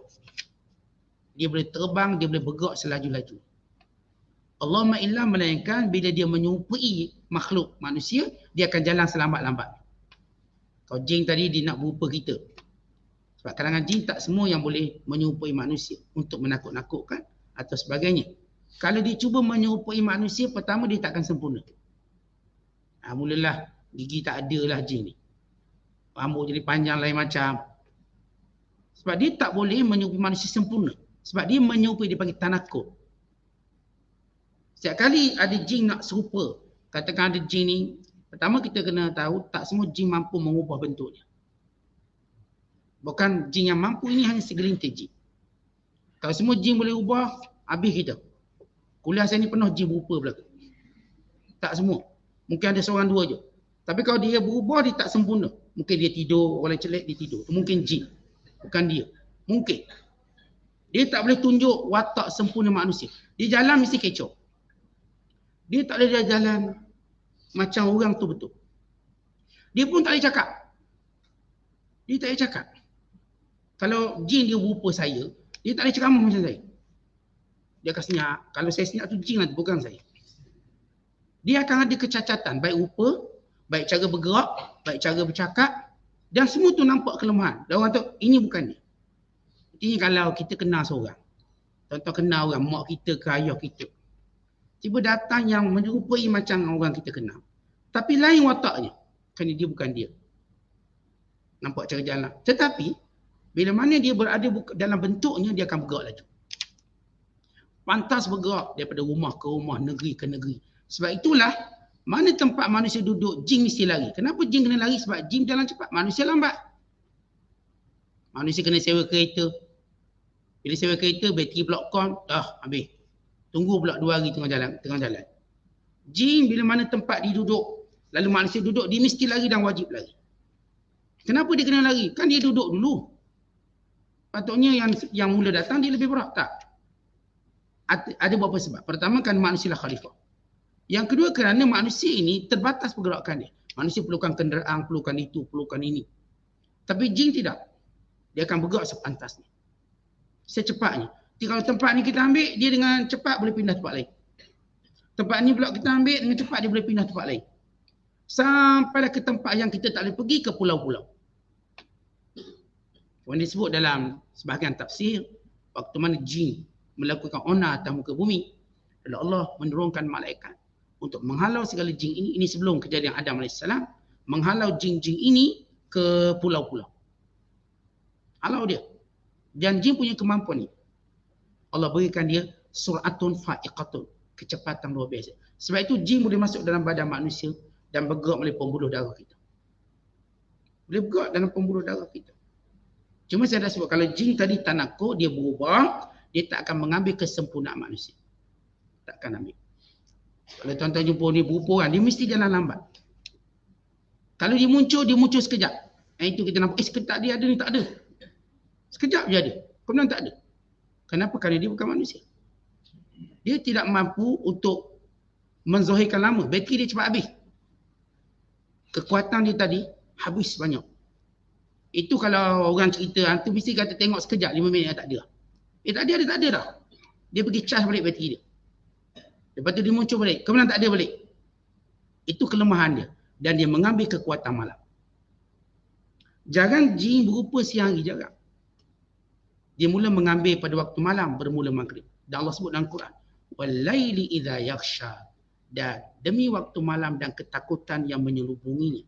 Dia boleh terbang, dia boleh bergerak selaju-laju. Allahumma illa melainkan bila dia menyerupai makhluk manusia, dia akan jalan selambat-lambat. Kalau jin tadi dia nak berupa kita. Sebab kalangan jin tak semua yang boleh menyerupai manusia untuk menakut-nakutkan atau sebagainya. Kalau dia cuba menyerupai manusia, pertama dia takkan sempurna. Mulalah gigi tak ada lah jin ni. Rambut jadi panjang lain macam. Sebab dia tak boleh menyerupai manusia sempurna. Sebab dia menyerupai, dia panggil tanakut. Setiap kali ada jin nak serupa, katakan ada jin ni, pertama kita kena tahu tak semua jin mampu mengubah bentuknya. Bukan jin yang mampu, ini hanya segelintir jin. Kalau semua jin boleh ubah, habis kita. Kuliah saya ni penuh jin berupa berlaku. Tak semua. Mungkin ada seorang dua je. Tapi kalau dia berubah, dia tak sempurna. Mungkin dia tidur, orang lain celek, dia tidur. Mungkin jin. Bukan dia. Mungkin. Dia tak boleh tunjuk watak sempurna manusia. Dia jalan mesti kecoh. Dia tak boleh jalan macam orang tu betul. Dia pun tak boleh cakap. Dia tak boleh cakap. Kalau jin dia berupa saya, dia tak boleh ceramah macam saya. Dia akan senyap. Kalau saya senyap tu jin lah, bukan saya. Dia akan ada kecacatan. Baik rupa, baik cara bergerak, baik cara bercakap. Dan semua tu nampak kelemahan. Dan orang tahu, ini bukan dia. Ini kalau kita kenal seorang. Contoh kenal orang, mak kita ke ayah kita. Tiba datang yang menyerupai macam orang kita kenal. Tapi lain wataknya. Kerana dia bukan dia. Nampak cara jalan. Tetapi, bila mana dia berada dalam bentuknya, dia akan bergerak laju. Pantas bergerak daripada rumah ke rumah, negeri ke negeri. Sebab itulah, mana tempat manusia duduk, jin mesti lari. Kenapa jin kena lari? Sebab jin jalan cepat, manusia lambat. Manusia kena sewa kereta. Bila sewa kereta, bateri blokon, dah habis. Tunggu pula 2 hari tengah jalan. Jin bila mana tempat dia duduk, lalu manusia duduk, dia mesti lari dan wajib lari. Kenapa dia kena lari? Kan dia duduk dulu. Patutnya yang mula datang dia lebih berat. Tak. Ada beberapa sebab. Pertama kan manusia lah khalifah. Yang kedua kerana manusia ini terbatas pergerakan dia. Manusia perlukan kenderaan, perlukan itu, perlukan ini. Tapi jin tidak. Dia akan bergerak sepantasnya. Secepatnya. Jadi kalau tempat ni kita ambil, dia dengan cepat boleh pindah tempat lain. Tempat ni pula kita ambil, dengan cepat dia boleh pindah tempat lain. Sampailah ke tempat yang kita tak boleh pergi, ke pulau-pulau. Yang disebut dalam sebahagian tafsir, waktu mana jin melakukan onar atas muka bumi, lalu Allah menurunkan malaikat untuk menghalau segala jin ini sebelum kejadian Adam AS, menghalau jin-jin ini ke pulau-pulau. Halau dia. Dan jin punya kemampuan ni. Allah berikan dia suratun fa'iqatun. Kecepatan luar biasa. Sebab itu jin boleh masuk dalam badan manusia dan bergerak oleh pembuluh darah kita. Boleh bergerak dalam pembuluh darah kita. Cuma saya dah sebut, kalau jin tadi tanakut, dia berubah, dia tak akan mengambil kesempurnaan manusia. Tak akan ambil. Kalau tuan-tuan jumpa ni berupa orang, dia mesti jalan lambat. Kalau dia muncul sekejap. Itu kita nampak, sekejap dia ada ni, tak ada. Sekejap je ada. Kemudian tak ada. Kenapa? Kerana dia bukan manusia. Dia tidak mampu untuk menzahirkan lama. Bateri dia cepat habis. Kekuatan dia tadi habis banyak. Itu kalau orang cerita hantu mesti kata tengok sekejap 5 minit tak ada. Tak ada dah. Dia pergi charge balik bateri dia. Lepas tu dia muncul balik. Kemudian tak ada balik. Itu kelemahan dia. Dan dia mengambil kekuatan malam. Jangan jin berupa siang hari, jangan. Dia mula mengambil pada waktu malam bermula maghrib. Dan Allah sebut dalam Quran. Walaili idza yaghsha. Dan demi waktu malam dan ketakutan yang menyelubunginya.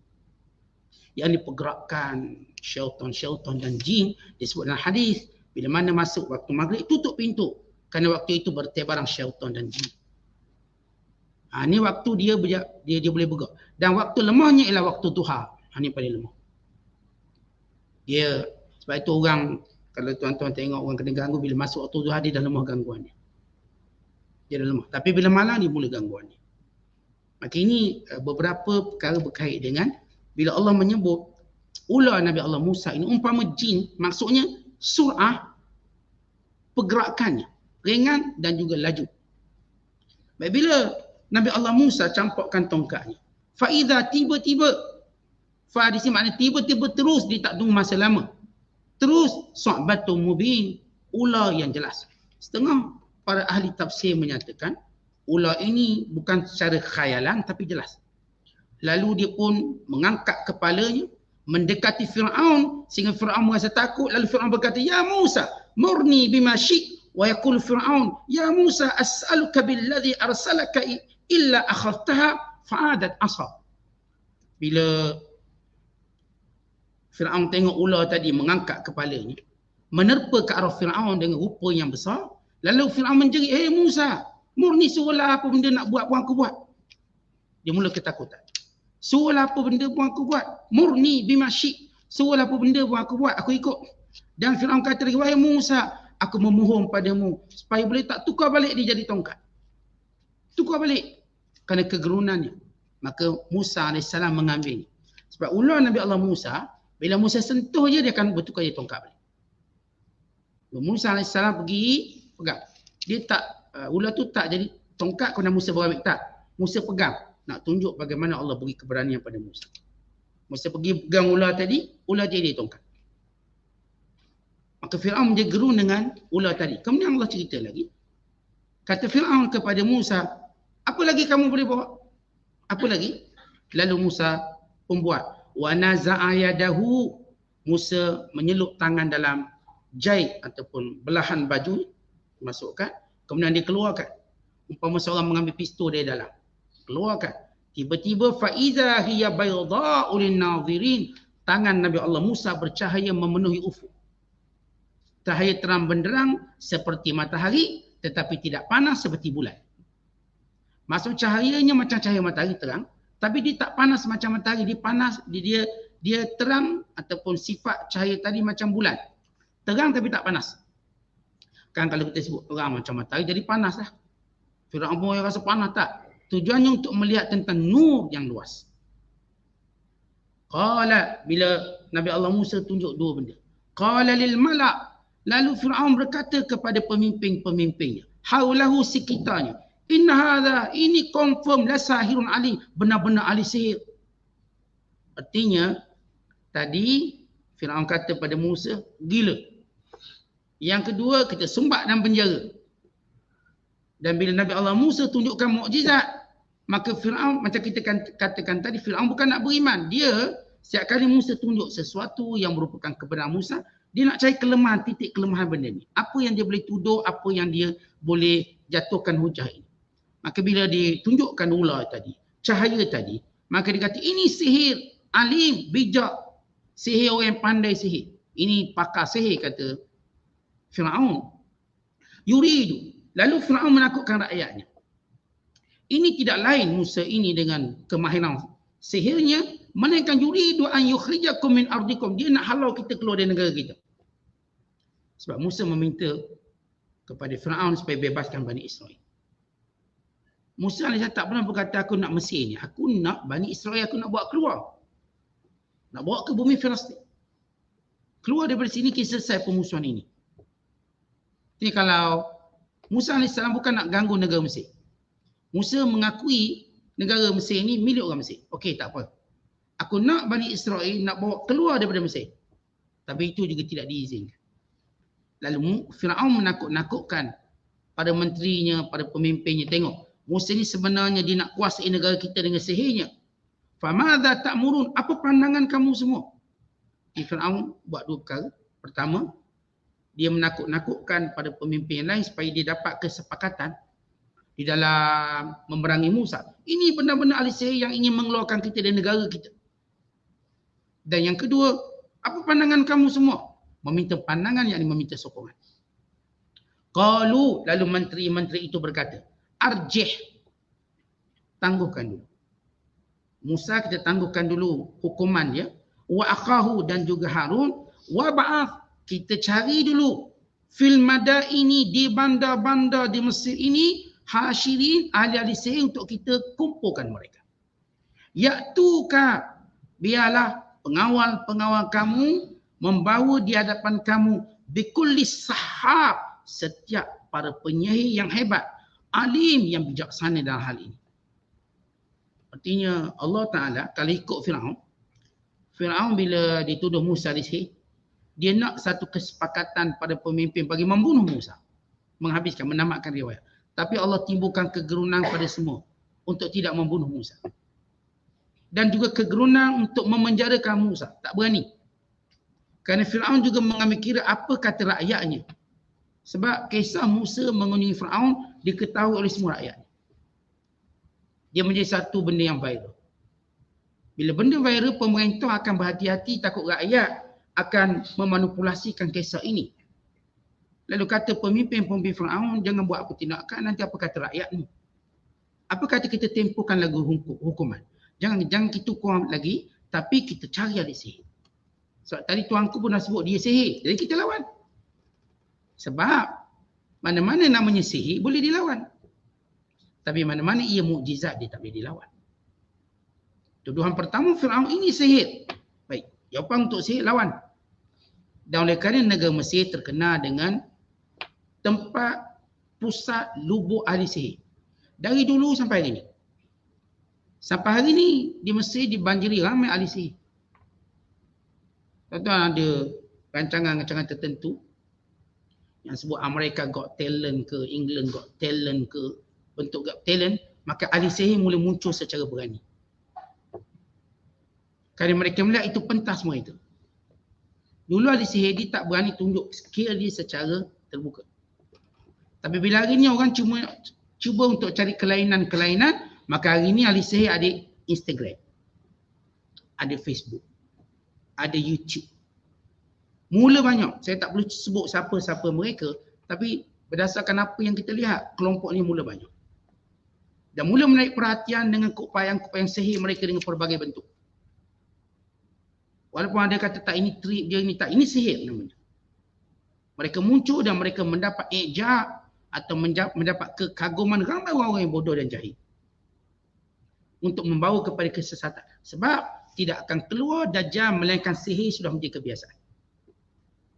Yang dipergerakkan syaitan dan jin. Disebut dalam hadis. Bila mana masuk waktu maghrib, tutup pintu. Kerana waktu itu bertebaran syaitan dan jin. Ini waktu dia boleh bergerak. Dan waktu lemahnya ialah waktu duha. Ini paling lemah. Dia, sebab itu orang, kalau tuan-tuan tengok orang kena ganggu, bila masuk waktu duha dia dah lemah gangguan dia. Dia dah lemah. Tapi bila malam dia mula gangguan dia. Maka ini beberapa perkara berkait dengan bila Allah menyebut ular Nabi Allah Musa ini umpama jin, maksudnya surah pergerakannya ringan dan juga laju. Baik, bila Nabi Allah Musa campakkan tongkatnya, faida tiba-tiba, fa di sini maknanya tiba-tiba terus, dia tak tunggu masa lama. Terus su'batun mubin, ular yang jelas. Setengah para ahli tafsir menyatakan ular ini bukan secara khayalan tapi jelas. Lalu dia pun mengangkat kepalanya, mendekati Fir'aun sehingga Fir'aun merasa takut. Lalu Fir'aun berkata, "Ya Musa, murni bima syi'ta." Wa yaqul Fir'aun, "Ya Musa, as'aluka billadhi arsalaka illa akhadtaha fa'adat asa." Bila Fir'aun tengok ular tadi mengangkat kepalanya, menerpa ke arah Fir'aun dengan rupa yang besar, lalu Fir'aun menjerit, "Hei Musa, murni suruhlah apa benda nak buat pun aku buat." Dia mula ketakutan. Suruhlah apa benda pun aku buat. Murni bima syi'ta. Suruhlah apa benda pun aku buat, aku ikut. Dan Fir'aun kata lagi, "Wahai Musa, aku memohon padamu supaya boleh tak tukar balik dia jadi tongkat." Tukar balik. Kerana kegerunannya. Maka Musa AS mengambilnya. Sebab ular Nabi Allah Musa, bila Musa sentuh je, dia akan bertukar jadi tongkat balik. Musa AS pergi pegang. Dia tak, ular tu tak jadi tongkat kerana Musa berambil. Tak. Musa pegang. Nak tunjuk bagaimana Allah beri keberanian pada Musa. Musa pergi pegang ular tadi, ular jadi tongkat. Maka Fir'aun menjadi gerun dengan ular tadi. Kemudian Allah cerita lagi. Kata Fir'aun kepada Musa, "Apa lagi kamu boleh bawa? Apa lagi?" Lalu Musa pembuat. Wa naza'a yadahu. Musa menyelup tangan dalam jahit ataupun belahan baju. Masukkan. Kemudian dia keluarkan. Umpama seorang mengambil pistol dari dalam. Keluarkan. Tiba-tiba fa'iza hiya baydha'u lin-nadhirin. Tangan Nabi Allah Musa bercahaya memenuhi ufuk. Cahaya terang benderang seperti matahari tetapi tidak panas seperti bulan. Maksud cahayanya macam cahaya matahari terang, tapi dia tak panas macam matahari, dia panas, dia terang ataupun sifat cahaya tadi macam bulan. Terang tapi tak panas. Kan kalau kita sebut terang macam matahari jadi panas lah. Fir'aun pun rasa panas tak? Tujuannya untuk melihat tentang nur yang luas. Qala, bila Nabi Allah Musa tunjuk dua benda. Qala lil mala'. Lalu Fir'aun berkata kepada pemimpin-pemimpinnya, haulahu sekitarnya, "Inna hadha, ini confirm la sahirun alim, benar-benar ahli sihir." Artinya, tadi Fir'aun kata pada Musa, gila. Yang kedua, kita sumbat dalam penjara. Dan bila Nabi Allah Musa tunjukkan mukjizat, maka Fir'aun, macam kita katakan tadi, Fir'aun bukan nak beriman. Dia, setiap kali Musa tunjuk sesuatu yang merupakan kebenaran Musa, dia nak cari kelemahan, titik kelemahan benda ni. Apa yang dia boleh tuduh, apa yang dia boleh jatuhkan hujah ini. Maka bila ditunjukkan ular tadi, cahaya tadi, maka dia kata, ini sihir, alim, bijak. Sihir orang yang pandai sihir. Ini pakar sihir, kata Fir'aun. Yuridu. Lalu Fir'aun menakutkan rakyatnya. Ini tidak lain Musa ini dengan kemahiran sihirnya, melainkan yuridu an yukhrijakum min ardikum. Dia nak halau kita keluar dari negara kita. Sebab Musa meminta kepada Firaun supaya bebaskan Bani Israel. Musa AS tak pernah berkata aku nak Mesir ni. Aku nak Bani Israel, aku nak bawa keluar. Nak bawa ke bumi Filistin. Keluar daripada sini kita selesai pemusuhan ini. Jadi kalau Musa AS bukan nak ganggu negara Mesir. Musa mengakui negara Mesir ni milik orang Mesir. Okey, tak apa. Aku nak Bani Israel nak bawa keluar daripada Mesir. Tapi itu juga tidak diizinkan. Lalu Firaun menakut-nakutkan pada menterinya, pada pemimpinnya. Tengok, Musa ni sebenarnya dia nak kuasai negara kita dengan sihirnya. Famadha ta'murun? Apa pandangan kamu semua? Firaun buat dua perkara. Pertama, dia menakut-nakutkan pada pemimpin lain supaya dia dapat kesepakatan di dalam memerangi Musa. Ini benar-benar ahli sihir yang ingin mengeluarkan kita dari negara kita. Dan yang kedua, apa pandangan kamu semua? Meminta pandangan, yakni meminta sokongan. Qalu, lalu menteri-menteri itu berkata, arjih, tangguhkan dulu. Musa kita tangguhkan dulu hukuman dia. Wa akhahu, dan juga Harun. Wa ba'ath, kita cari dulu fil madaini, di bandar-bandar di Mesir ini, hasyirin, ahli-ahli sihir untuk kita kumpulkan mereka. Ya'tuka, biarlah pengawal-pengawal kamu membawa di hadapan kamu bikulli sahab, setiap para penyihir yang hebat, alim yang bijaksana dalam hal ini. Artinya Allah Ta'ala kalau ikut Firaun bila dituduh Musa disihir, dia nak satu kesepakatan pada pemimpin bagi membunuh Musa, menghabiskan, menamatkan riwayat. Tapi Allah timbulkan kegerunan pada semua untuk tidak membunuh Musa. Dan juga kegerunan untuk memenjarakan Musa, tak berani. Kerana Firaun juga mengambil kira apa kata rakyatnya. Sebab kisah Musa mengunjungi Firaun diketahui oleh semua rakyat. Dia menjadi satu benda yang viral. Bila benda viral, pemerintah akan berhati-hati, takut rakyat akan memanipulasikan kisah ini. Lalu kata pemimpin-pemimpin Firaun, jangan buat apa tindakan, nanti apa kata rakyat ni. Apa kata kita tempohkan lagu hukuman. Jangan kita kurang lagi, tapi kita cari ahli sihir. Sebab tadi tuanku pun dah sebut dia sihir, jadi kita lawan. Sebab mana-mana namanya sihir boleh dilawan. Tapi mana-mana ia mukjizat, dia tak boleh dilawan. Tuduhan pertama, Firaun ini sihir. Baik, jawapan untuk sihir, lawan. Dan oleh kerana negara Mesir terkenal dengan tempat pusat lubuk ahli sihir. Dari dulu sampai hari ini. Sampai hari ini di Mesir dibanjiri ramai ahli sihir. Tuan-tuan ada rancangan-rancangan tertentu yang sebut Amerika Got Talent ke, England Got Talent ke, bentuk Got Talent, maka ahli sihir mula muncul secara berani. Kerana mereka melihat itu pentas semua itu. Dulu ahli sihir dia tak berani tunjuk skill dia secara terbuka. Tapi bila hari ni orang cuba untuk cari kelainan-kelainan, maka hari ni ahli sihir ada Instagram, ada Facebook, ada YouTube. Mula banyak. Saya tak perlu sebut siapa-siapa mereka, tapi berdasarkan apa yang kita lihat, kelompok ni mula banyak. Dan mula menarik perhatian dengan kupayang-kupayang sihir mereka dengan pelbagai bentuk. Walaupun ada kata tak ini trik dia, ini tak, ini sihir namanya. Mereka muncul dan mereka mendapat ijab atau mendapat kekaguman ramai orang-orang yang bodoh dan jahil. Untuk membawa kepada kesesatan. Sebab tidak akan keluar Dajjal melainkan sihir sudah menjadi kebiasaan.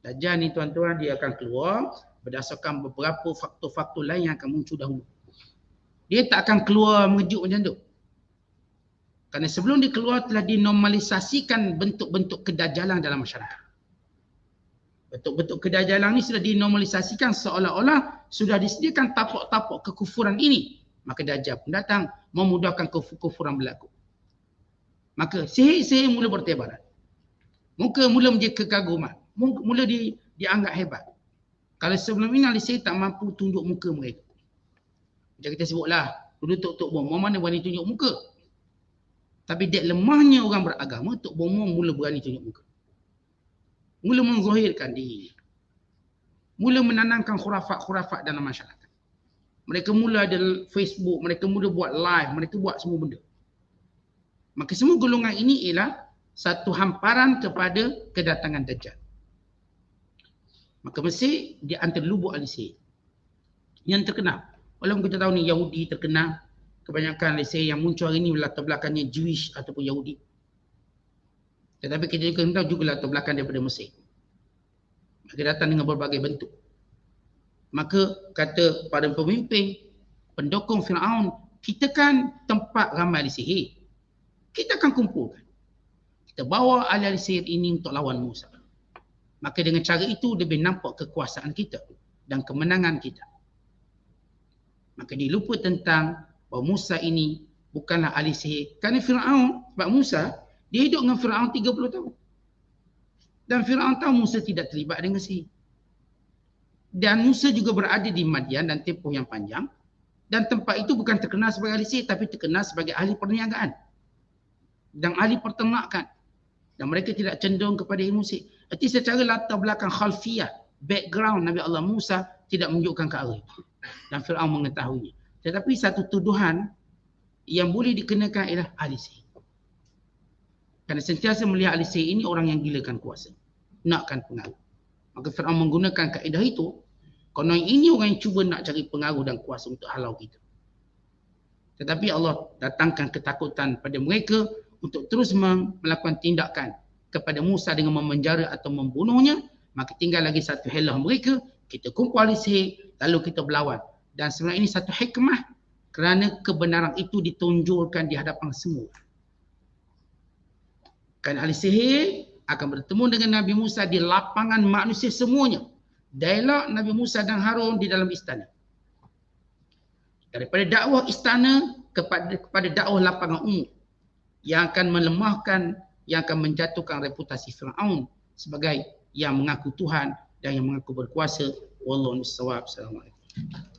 Dajjal ni tuan-tuan dia akan keluar berdasarkan beberapa faktor-faktor lain yang akan muncul dahulu. Dia tak akan keluar mengejut macam tu. Kerana sebelum dia keluar telah dinormalisasikan bentuk-bentuk kedajalan dalam masyarakat. Bentuk-bentuk kedajalan ni sudah dinormalisasikan seolah-olah sudah disediakan tapak-tapak kekufuran ini. Maka Dajjal pun datang memudahkan kekufuran berlaku. Maka sihir-sihir mula bertebaran. Muka mula menjadi kekaguman. Mula dianggap hebat. Kalau sebelum ini ahli sihir tak mampu tunjuk muka mereka. Macam kita sebutlah, dulu Tok Bomo mana berani tunjuk muka. Tapi dek lemahnya orang beragama, Tok Bomo mula berani tunjuk muka. Mula menzahirkan diri. Mula menanamkan khurafat-khurafat dalam masyarakat. Mereka mula ada Facebook, mereka mula buat live, mereka buat semua benda. Maka semua golongan ini ialah satu hamparan kepada kedatangan Dajjal. Maka Mesir di antara lubuk ahli sihir yang terkenal. Walaupun kita tahu ni Yahudi terkenal, kebanyakan ahli sihir yang muncul hari ni latar belakangnya Jewish ataupun Yahudi. Tetapi kita juga tahu juga latar belakang daripada Mesir. Mereka datang dengan berbagai bentuk. Maka kata para pemimpin, pendukung Firaun, kita kan tempat ramai ahli sihir. Kita akan kumpulkan. Kita bawa ahli sihir ini untuk lawan Musa. Maka dengan cara itu lebih nampak kekuasaan kita dan kemenangan kita. Maka dia lupa tentang bahawa Musa ini bukanlah ahli sihir. Kerana Firaun, sebab Musa, dia hidup dengan Firaun 30 tahun. Dan Firaun tahu Musa tidak terlibat dengan sihir. Dan Musa juga berada di Madian dan tempoh yang panjang. Dan tempat itu bukan terkenal sebagai ahli sihir, tapi terkenal sebagai ahli perniagaan. Dan ahli peternakan. Dan mereka tidak cenderung kepada ilmu sihir. Jadi secara latar belakang khalfiyah, background Nabi Allah Musa tidak menunjukkan ke arah itu. Dan Fir'aun mengetahuinya. Tetapi satu tuduhan yang boleh dikenakan ialah ahli sihir. Kerana sentiasa melihat ahli sihir ini orang yang gilakan kuasa. Nakkan pengaruh. Maka Fir'aun menggunakan kaedah itu. Kerana ini orang yang cuba nak cari pengaruh dan kuasa untuk halau kita. Tetapi Allah datangkan ketakutan pada mereka untuk terus melakukan tindakan kepada Musa dengan memenjara atau membunuhnya. Maka tinggal lagi satu helah mereka, kita kumpul ahli sihir, lalu kita berlawan. Dan sebenarnya ini satu hikmah kerana kebenaran itu ditonjolkan di hadapan semua. Kerana ahli sihir akan bertemu dengan Nabi Musa di lapangan manusia semuanya. Dialog Nabi Musa dan Harun di dalam istana. Daripada dakwah istana kepada dakwah lapangan umum yang akan melemahkan, yang akan menjatuhkan reputasi Fir'aun sebagai yang mengaku Tuhan dan yang mengaku berkuasa. Wallahu a'lam bishawab. Assalamualaikum.